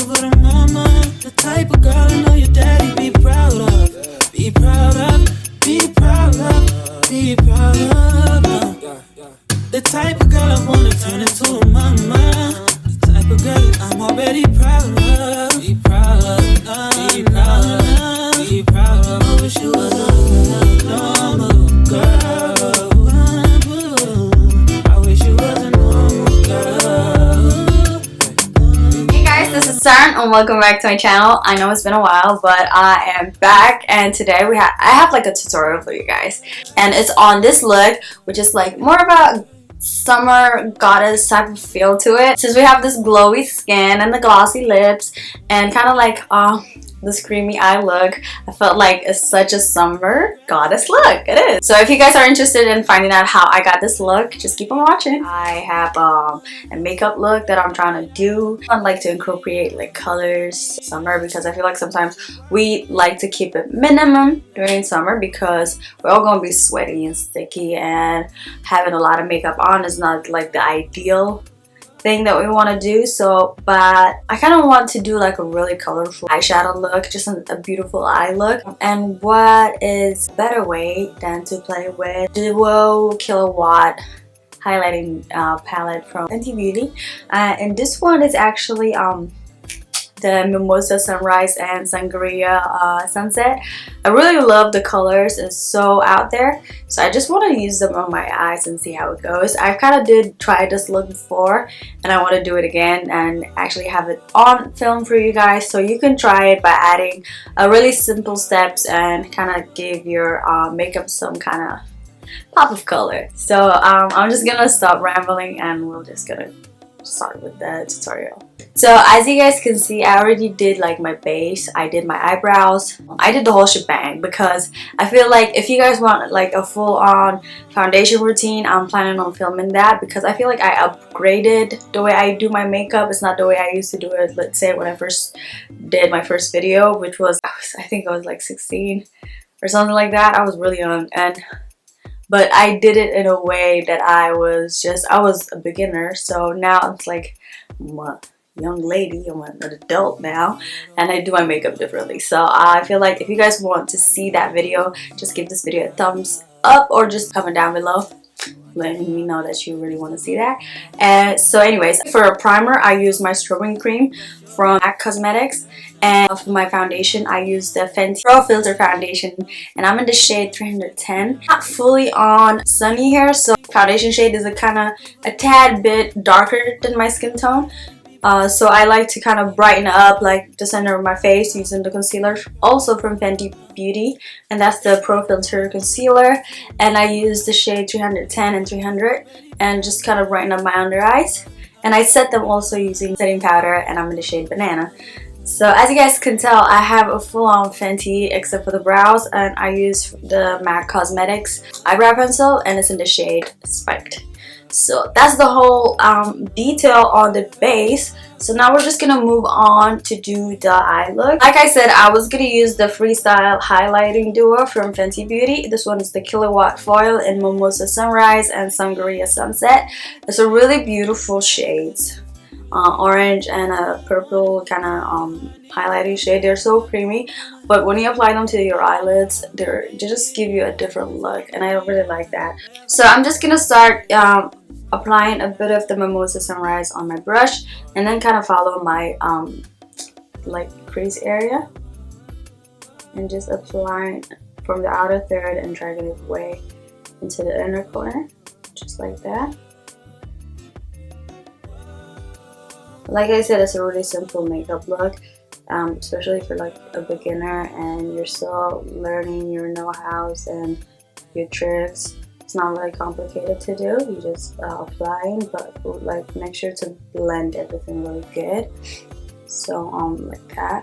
for the mama. The type of girl I know your daddy be proud of. Be proud of, be proud of, be proud of. The type of girl I wanna turn into a mama. The type of girl that I'm already proud of. Be proud of, be proud of, be proud of. I wish you was a normal girl. I wish you was a normal girl. Hey guys, this is Saron and welcome back to my channel. I know it's been a while, but I am back, and today I have like a tutorial for you guys, and it's on this look, which is like more about summer goddess type of feel to it. Since we have this glowy skin and the glossy lips and kind of like this creamy eye look, I felt like it's such a summer goddess look. It is. So if you guys are interested in finding out how I got this look, just keep on watching. I have a makeup look that I'm trying to do. I like to incorporate like colors summer, because I feel like sometimes we like to keep it minimum during summer because we're all gonna be sweaty and sticky, and having a lot of makeup on is not like the ideal thing that we want to do. So but I kind of want to do like a really colorful eyeshadow look, just a beautiful eye look. And what is a better way than to play with Duo Killawatt highlighting palette from Fenty Beauty, and this one is actually the Mimosa Sunrise and Sangria Sunset. I really love the colors. It's so out there, so I just want to use them on my eyes and see how it goes. I kind of did try this look before, and I want to do it again and actually have it on film for you guys, so you can try it by adding really simple steps and kind of give your makeup some kind of pop of color. So I'm just gonna stop rambling and we're just gonna start with the tutorial. So as you guys can see, I already did like my base, I did my eyebrows, I did the whole shebang, because I feel like if you guys want like a full-on foundation routine, I'm planning on filming that, because I feel like I upgraded the way I do my makeup. It's not the way I used to do it, let's say when I first did my first video, which was, I think I was like 16 or something like that. I was really young, but I did it in a way that I was a beginner. So now it's like I'm a young lady, I'm an adult now, and I do my makeup differently. So I feel like if you guys want to see that video, just give this video a thumbs up or just comment down below letting me know that you really want to see that. And so anyways, for a primer I use my strobing cream from MAC Cosmetics, and for my foundation I use the Fenty Pro Filt'r foundation, and I'm in the shade 310. Not fully on sunny hair, so foundation shade is a tad bit darker than my skin tone. So I like to kind of brighten up like the center of my face using the concealer, also from Fenty Beauty, and that's the Pro Filt'r concealer, and I use the shade 310 and 300 and just kind of brighten up my under eyes. And I set them also using setting powder, and I'm in the shade Banana. So as you guys can tell, I have a full-on Fenty except for the brows, and I use the MAC Cosmetics eyebrow pencil, and it's in the shade Spiked. So that's the whole detail on the base. So now we're just gonna move on to do the eye look. Like I said, I was gonna use the Freestyle highlighting duo from Fenty Beauty. This one is the Killawatt foil in Mimosa Sunrise and Sangria Sunset. It's a really beautiful shades, orange and a purple kind of highlighting shade. They're so creamy, but when you apply them to your eyelids, they just give you a different look, and I really like that. So I'm just gonna start applying a bit of the Mimosa Sunrise on my brush, and then kind of follow my like crease area, and just applying from the outer third and dragging it way into the inner corner, just like that. Like I said, it's a really simple makeup look, especially for like a beginner and you're still learning your know-hows and your tricks. It's not really complicated to do. You just applying, but like make sure to blend everything really good. So like that.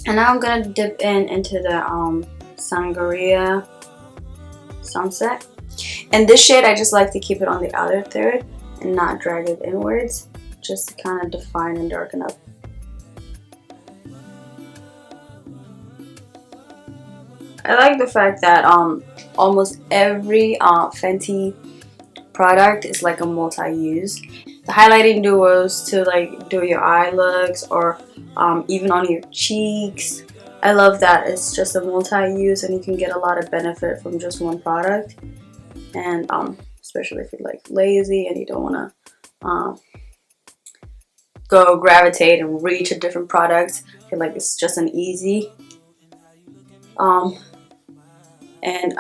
And now I'm gonna dip into the Sangria Sunset. And this shade, I just like to keep it on the outer third and not drag it inwards, just to kind of define and darken up. I like the fact that almost every Fenty product is like a multi-use. the highlighting duos to like do your eye looks, or even on your cheeks. I love that it's just a multi-use and you can get a lot of benefit from just one product. And especially if you're like lazy and you don't want to go gravitate and reach a different products, I feel like it's just an easy and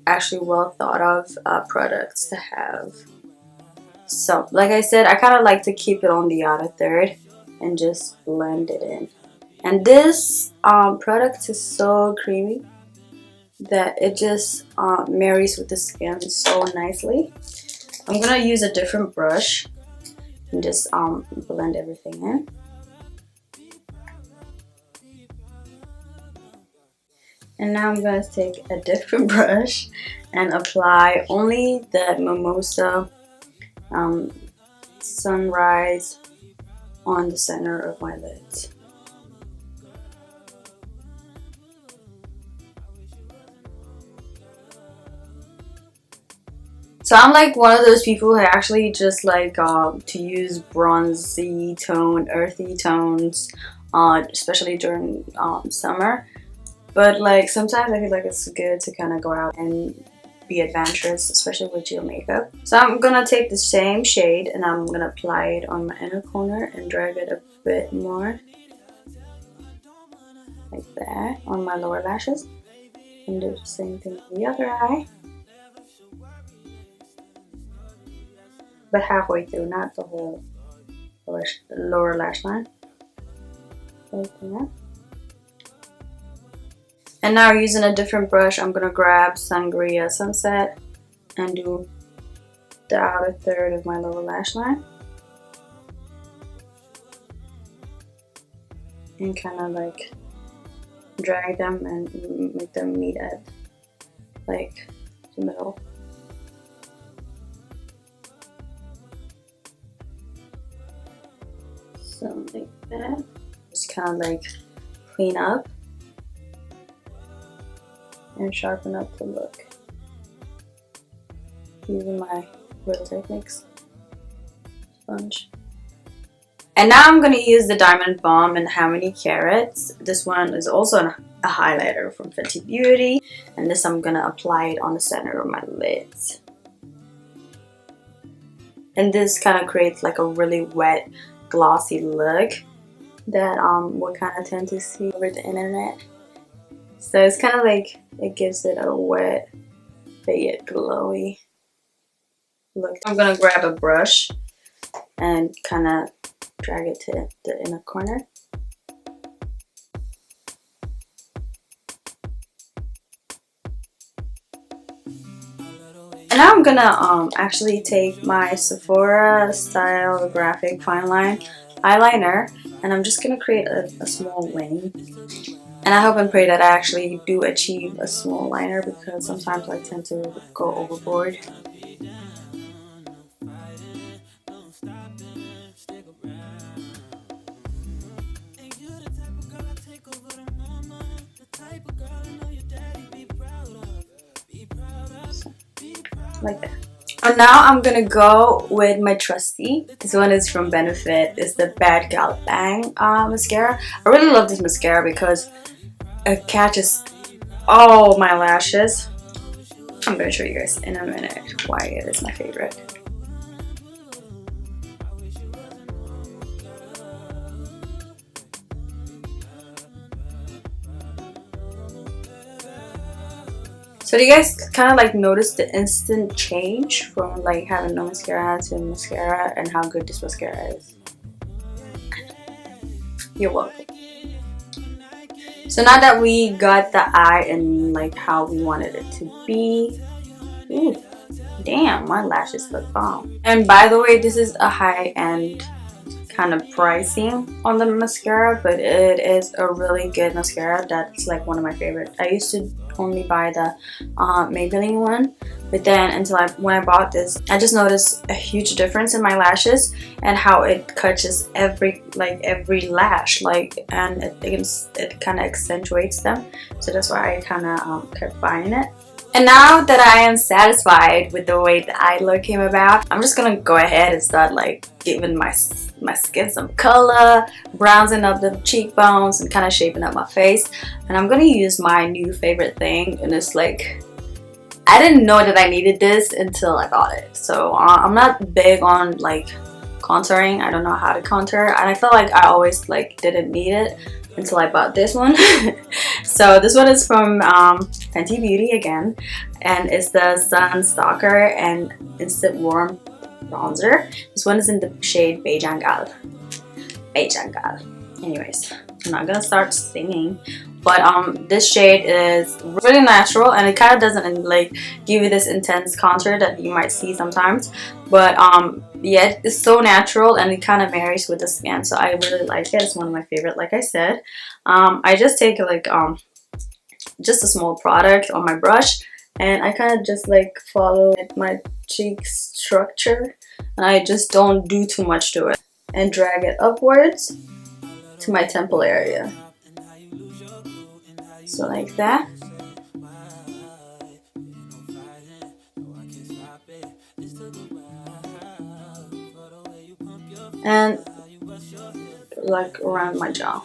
actually well thought of products to have. So like I said, I kind of like to keep it on the outer third and just blend it in. And this product is so creamy that it just marries with the skin so nicely. I'm gonna use a different brush and just blend everything in. And now I'm gonna take a different brush and apply only the Mimosa Sunrise on the center of my lids. So I'm like one of those people who actually just like to use bronzy tone, earthy tones, especially during summer. But like sometimes I feel like it's good to kind of go out and be adventurous, especially with your makeup. So I'm gonna take the same shade and I'm gonna apply it on my inner corner and drag it a bit more, like that, on my lower lashes, and do the same thing on the other eye. But halfway through, not the whole lower lash line. Like that. And now using a different brush, I'm gonna grab Sangria Sunset and do the outer third of my lower lash line. And kind of like drag them and make them meet at like the middle. So like that. Just kind of like clean up and sharpen up the look using my Real Techniques sponge. And now I'm going to use the Diamond Bomb in How Many Carats. This one is also a highlighter from Fenty Beauty, and this I'm going to apply it on the center of my lids. And this kind of creates like a really wet, glossy look that we kind of tend to see over the internet. So it's kind of like it gives it a wet but yet glowy look. I'm gonna grab a brush and kind of drag it to the inner corner. And now I'm gonna actually take my Sephora Stylgraphic Fine Line eyeliner and I'm just gonna create a small wing. And I hope and pray that I actually do achieve a small liner, because sometimes I tend to go overboard. Like that. And now I'm gonna go with my trusty. This one is from Benefit. It's the Bajan Gyal Bang mascara. I really love this mascara because it catches all my lashes. I'm gonna show you guys in a minute why it is my favorite. So do you guys kind of like notice the instant change from like having no mascara to mascara, and how good this mascara is? You're welcome. So now that we got the eye and like how we wanted it to be, ooh, damn, my lashes look bomb. And by the way, this is a high-end kind of pricing on the mascara, but it is a really good mascara. That's like one of my favorites. I used to only buy the Maybelline one, but then when I bought this, I just noticed a huge difference in my lashes and how it catches every lash, and it kind of accentuates them. So that's why I kind of kept buying it. And now that I am satisfied with the way the eye look came about, I'm just gonna go ahead and start like giving my skin some color, bronzing up the cheekbones, and kind of shaping up my face. And I'm gonna use my new favorite thing, and it's like, I didn't know that I needed this until I got it. So I'm not big on like contouring. I don't know how to contour, and I felt like I always like didn't need it until I bought this one. So this one is from Fenty Beauty again, and it's the Stalk'r and Instant Warm Bronzer. This one is in the shade Bajan Gyal. Bajan Gyal. Anyways, I'm not gonna start singing, but this shade is really natural, and it kind of doesn't like give you this intense contour that you might see sometimes, but yeah, it's so natural and it kind of marries with the skin, so I really like it. It's one of my favorite, like I said. I just take like just a small product on my brush, and I kind of just like follow my cheek structure, and I just don't do too much to it, and drag it upwards to my temple area. So like that. And like around my jaw.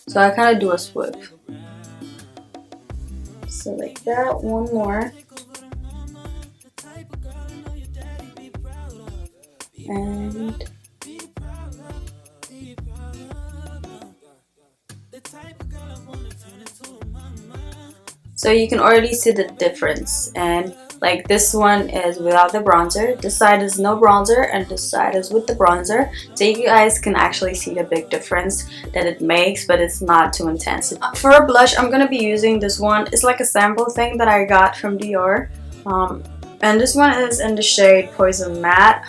So I kind of do a swoop. So like that, one more. And so you can already see the difference, and like this one is without the bronzer, this side is no bronzer, and this side is with the bronzer. So you guys can actually see the big difference that it makes, but it's not too intense. For a blush, I'm gonna be using this one. It's like a sample thing that I got from Dior, and this one is in the shade Poison Matte.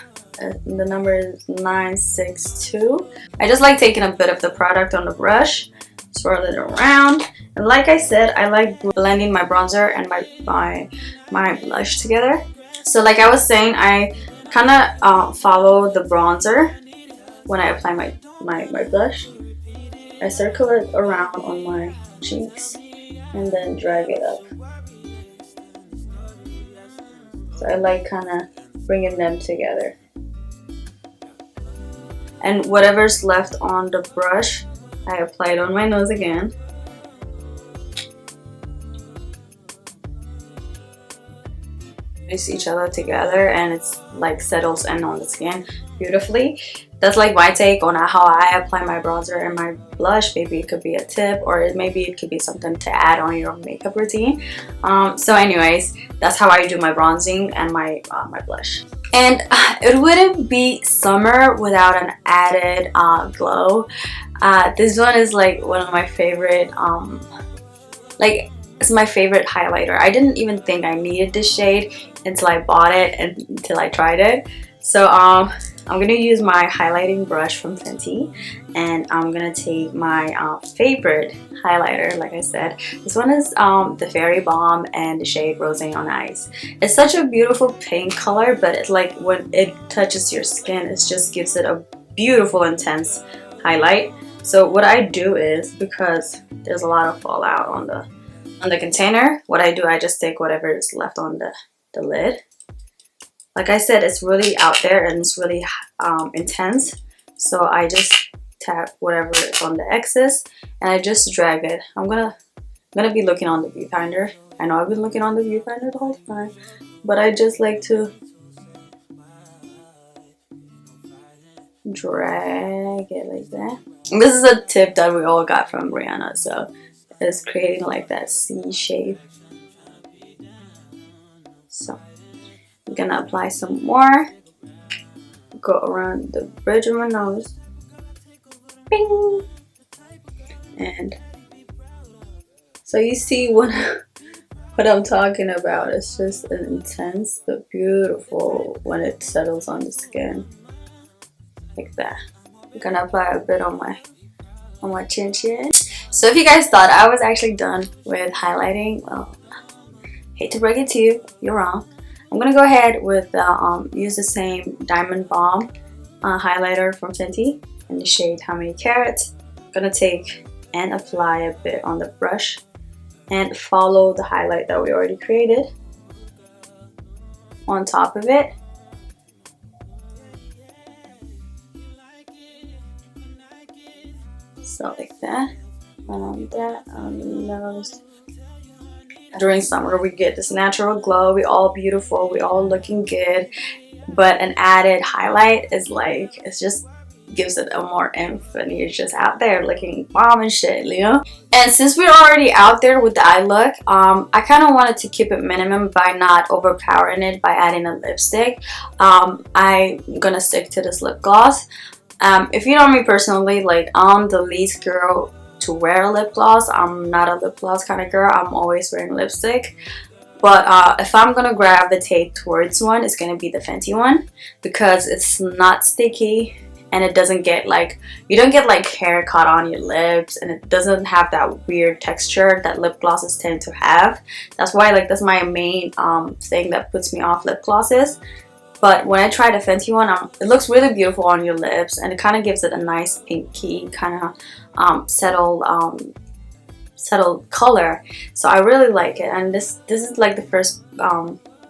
The number is 962. I just like taking a bit of the product on the brush, swirl it around, and like I said, I like blending my bronzer and my blush together. So like I was saying, I kind of follow the bronzer when I apply my blush. I circle it around on my cheeks and then drag it up. So I like kind of bringing them together. And whatever's left on the brush, I apply it on my nose again. Mix each other together, and it's like settles in on the skin beautifully. That's like my take on how I apply my bronzer and my blush. Maybe it could be a tip, or maybe it could be something to add on your makeup routine. So anyways, that's how I do my bronzing and my blush. And it wouldn't be summer without an added glow. This one is like one of my favorite, like it's my favorite highlighter. I didn't even think I needed this shade until I bought it and until I tried it. So I'm gonna use my highlighting brush from Fenty, and I'm gonna take my favorite highlighter. Like I said, this one is the Fairy Balm and the shade Rosé on Ice. It's such a beautiful pink color, but it's like when it touches your skin, it just gives it a beautiful intense highlight. So what I do is, because there's a lot of fallout on the container, what I do, I just take whatever is left on the lid. Like I said, it's really out there and it's really intense, so I just tap whatever is on the excess and I just drag it. I'm gonna be looking on the viewfinder. I know I've been looking on the viewfinder the whole time, but I just like to drag it like that. And this is a tip that we all got from Rihanna, so it's creating like that C shape. So I'm gonna apply some more, go around the bridge of my nose, bing, and so you see what I'm talking about. It's just an intense but beautiful when it settles on the skin like that. I'm gonna apply a bit on my chin. So if you guys thought I was actually done with highlighting, well, hate to break it to you, you're wrong. I'm gonna go ahead with use the same Diamond Balm highlighter from Fenty in the shade How Many Carats. I'm gonna take and apply a bit on the brush and follow the highlight that we already created on top of it, So like that. And that on the nose. During summer we get this natural glow. We all beautiful. We all looking good. But an added highlight is like, it's just gives it a more oomph, and you're just out there looking bomb and shit, you know. And since we're already out there with the eye look, I kind of wanted to keep it minimum by not overpowering it by adding a lipstick. I'm gonna stick to this lip gloss. If you know me personally, like, I'm the least girl to wear a lip gloss. I'm not a lip gloss kind of girl. I'm always wearing lipstick. But if I'm gonna gravitate towards one, it's gonna be the Fenty one, because it's not sticky and it doesn't get like, you don't get like hair caught on your lips, and it doesn't have that weird texture that lip glosses tend to have. That's why, like, that's my main thing that puts me off lip glosses. But when I tried the Fenty one, it looks really beautiful on your lips, and it kind of gives it a nice pinky kind of settled color. So I really like it. And this is like the first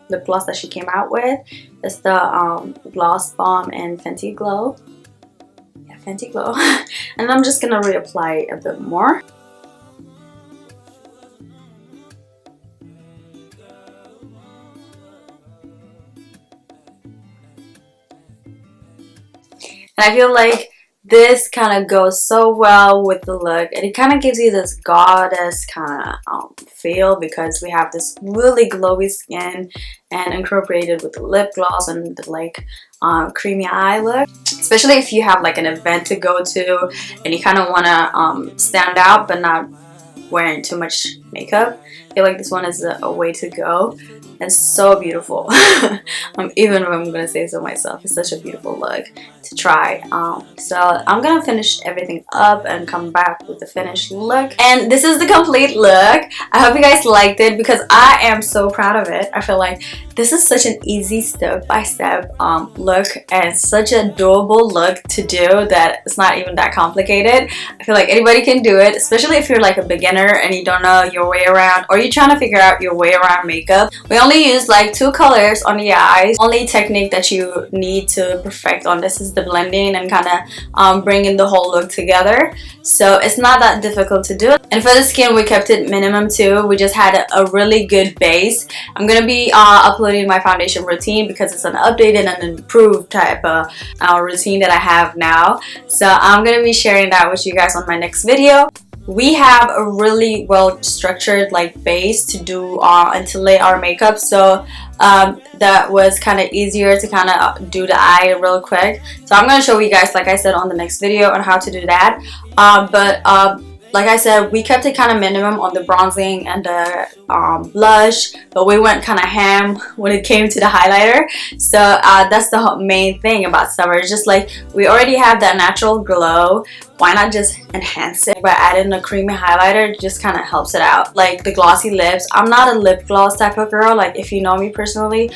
lip gloss that she came out with. It's the Gloss Bomb and Fenty Glow. Yeah, Fenty Glow. And I'm just gonna reapply a bit more. And I feel like this kind of goes so well with the look, and it kind of gives you this goddess kind of feel, because we have this really glowy skin and incorporated with the lip gloss and the like creamy eye look. Especially if you have like an event to go to and you kind of want to stand out but not wearing too much makeup. I feel like this one is a way to go. It's so beautiful. Even if I'm gonna say so myself, it's such a beautiful look to try. So I'm gonna finish everything up and come back with the finished look. And this is the complete look. I hope you guys liked it, because I am so proud of it. I feel like this is such an easy step-by-step look, and such a doable look to do that it's not even that complicated. I feel like anybody can do it, especially if you're like a beginner and you don't know your way around, or you're trying to figure out your way around makeup. We only use like 2 colors on the eyes. Only technique that you need to perfect on this is the blending and kind of bringing the whole look together. So it's not that difficult to do. And for the skin, we kept it minimum too. We just had a really good base. I'm gonna be uploading my foundation routine, because it's an updated and improved type of routine that I have now. So I'm gonna be sharing that with you guys on my next video. We have a really well structured like base to do and to lay our makeup, so that was kind of easier to kind of do the eye real quick. So I'm going to show you guys, like I said, on the next video on how to do that. Like I said, we kept it kind of minimum on the bronzing and the blush, but we went kind of ham when it came to the highlighter. So that's the main thing about summer. It's just like, we already have that natural glow. Why not just enhance it by adding a creamy highlighter? It just kind of helps it out. Like the glossy lips, I'm not a lip gloss type of girl. Like, if you know me personally,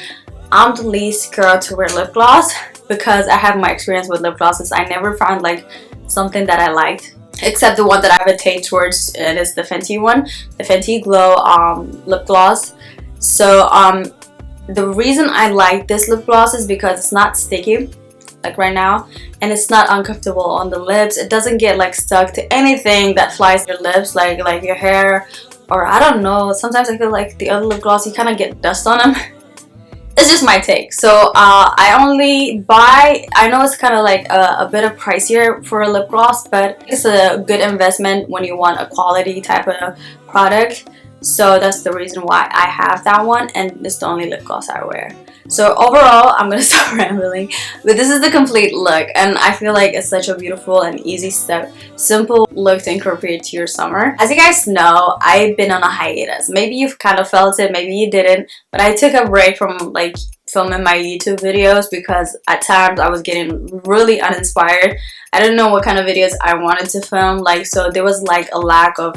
I'm the least girl to wear lip gloss, because I have my experience with lip glosses. I never found like something that I liked, except the one that I gravitate towards, and it's the Fenty one, the Fenty Glow lip gloss. So the reason I like this lip gloss is because it's not sticky like right now, and it's not uncomfortable on the lips. It doesn't get like stuck to anything that flies your lips, like your hair, or I don't know, sometimes I feel like the other lip gloss, you kind of get dust on them. It's just my take. So I only buy, I know it's kind of like a bit of pricier for a lip gloss, but it's a good investment when you want a quality type of product. So that's the reason why I have that one, and it's the only lip gloss I wear. So overall, I'm gonna stop rambling, but this is the complete look, and I feel like it's such a beautiful and easy simple look to incorporate to your summer. As you guys know, I've been on a hiatus. Maybe you've kind of felt it, maybe you didn't, but I took a break from like filming my YouTube videos, because at times I was getting really uninspired. I didn't know what kind of videos I wanted to film, like, so there was like a lack of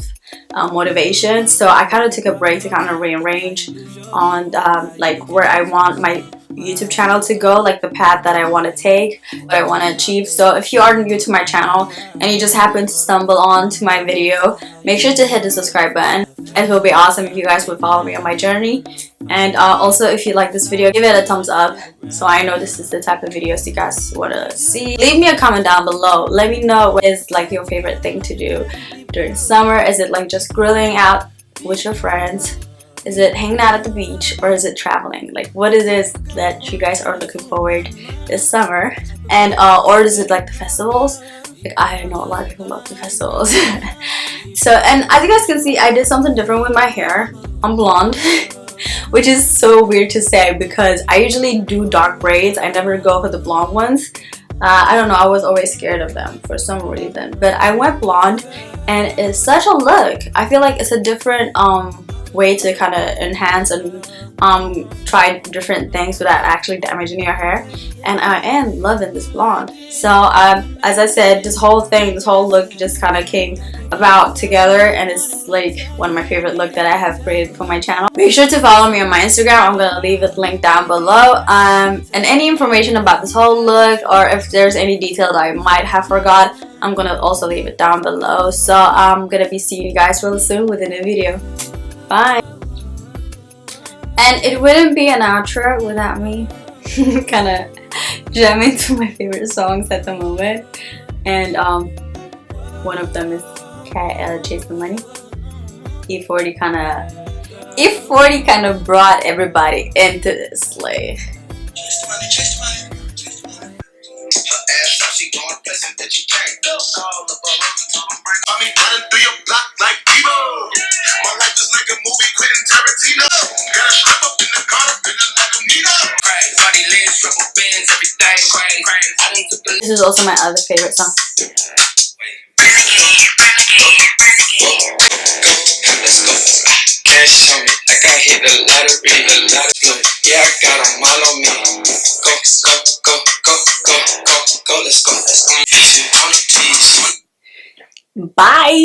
motivation. So I kind of took a break to kind of rearrange on like where I want my YouTube channel to go, like the path that I want to take, what I want to achieve. So if you are new to my channel and you just happen to stumble onto my video, make sure to hit the subscribe button. It will be awesome if you guys would follow me on my journey. And also, if you like this video, give it a thumbs up so I know this is the type of videos you guys want to see. Leave me a comment down below. Let me know what is like your favorite thing to do during summer. Is it like just grilling out with your friends? Is it hanging out at the beach, or is it traveling? Like, what is it that you guys are looking forward this summer? And or is it like the festivals? Like, I know a lot of people love the festivals. So, and as you guys can see, I did something different with my hair. I'm blonde. Which is so weird to say because I usually do dark braids. I never go for the blonde ones. I don't know, I was always scared of them for some reason. But I went blonde and it's such a look. I feel like it's a different way to kind of enhance and try different things without actually damaging your hair. And I am loving this blonde. So as I said, this whole look just kind of came about together, and it's like one of my favorite looks that I have created for my channel. Make sure to follow me on my Instagram. I'm gonna leave the link down below. And any information about this whole look, or if there's any detail that I might have forgot, I'm gonna also leave it down below. So I'm gonna be seeing you guys really soon with a new video. Bye. And it wouldn't be an outro without me kind of jamming to my favorite songs at the moment. And one of them is Chase the Money. E40 kind of brought everybody into this, like. Chase the money, chase the money, chase the money. Her ass off, she going places that you can't go. All the I mean, running through your block like Devo. My life is like a movie, Quentin Tarantino. Gotta strap up in the car, feeling like a Nino. Funny legs, triple bands, everything crazy. This is also my other favorite song. Let's go. Cash on me, like I hit the lottery. Yeah, I got them all on me. Go, go, go, go, go, go, go. Let's go. Let's go. On a piece. Bye.